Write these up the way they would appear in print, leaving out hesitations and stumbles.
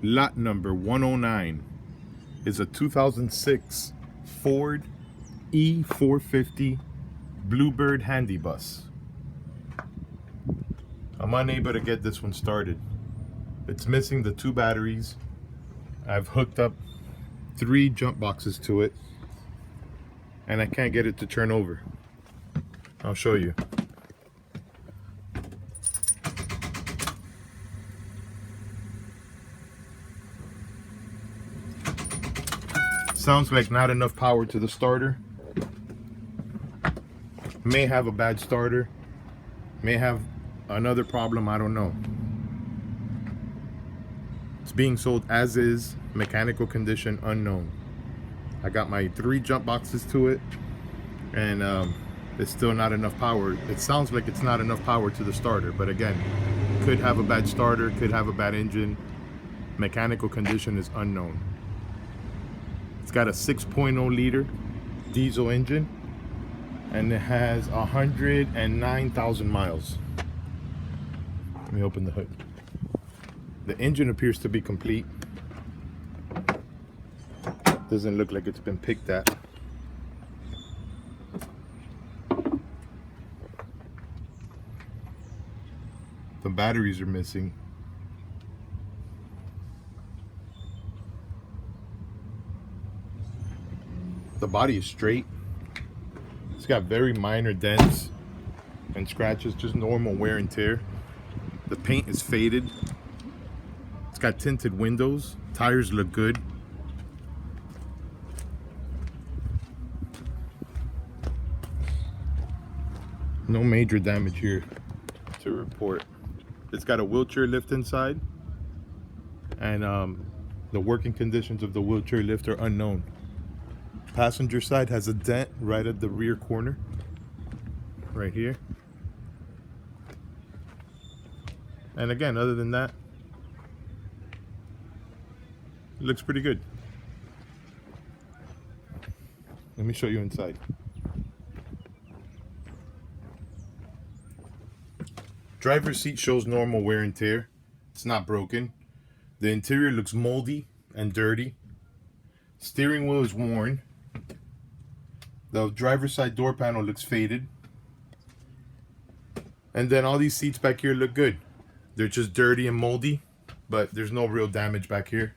Lot number 109 is a 2006 Ford E-450 Bluebird Handy Bus. I'm unable to get this one started. It's missing the 2 batteries. I've hooked up 3 jump boxes to it, and I can't get it to turn over. I'll show you. Sounds like not enough power to the starter. May have a bad starter. May have another problem, I don't know. It's being sold as is, mechanical condition unknown. I got my 3 jump boxes to it, and it's still not enough power. It sounds like it's not enough power to the starter, but again, could have a bad starter, could have a bad engine. Mechanical condition is unknown. It's got a 6.0 liter diesel engine, and it has 109,000 miles. Let me open the hood. The engine appears to be complete. Doesn't look like it's been picked at. The batteries are missing. The body is straight. It's got very minor dents and scratches, just normal wear and tear. The paint is faded. It's got tinted windows. Tires look good. No major damage here to report. It's got a wheelchair lift inside, and the working conditions of the wheelchair lift are unknown. Passenger side has a dent right at the rear corner, right here. And again, other than that, it looks pretty good. Let me show you inside. Driver's seat shows normal wear and tear. It's not broken. The interior looks moldy and dirty. Steering wheel is worn. The driver's side door panel looks faded. And then all these seats back here look good. They're just dirty and moldy, but there's no real damage back here.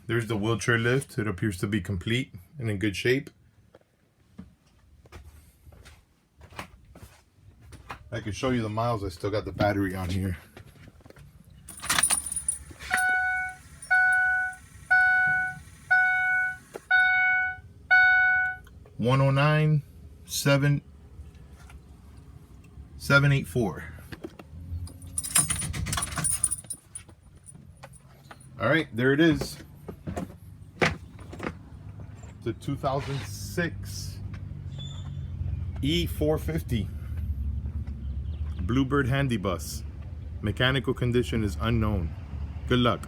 There's the wheelchair lift. It appears to be complete and in good shape. I can show you the miles. I still got the battery on here. $109,784. All right, there it is. The 2006 E-450 Bluebird Handy Bus. Mechanical condition is unknown. Good luck.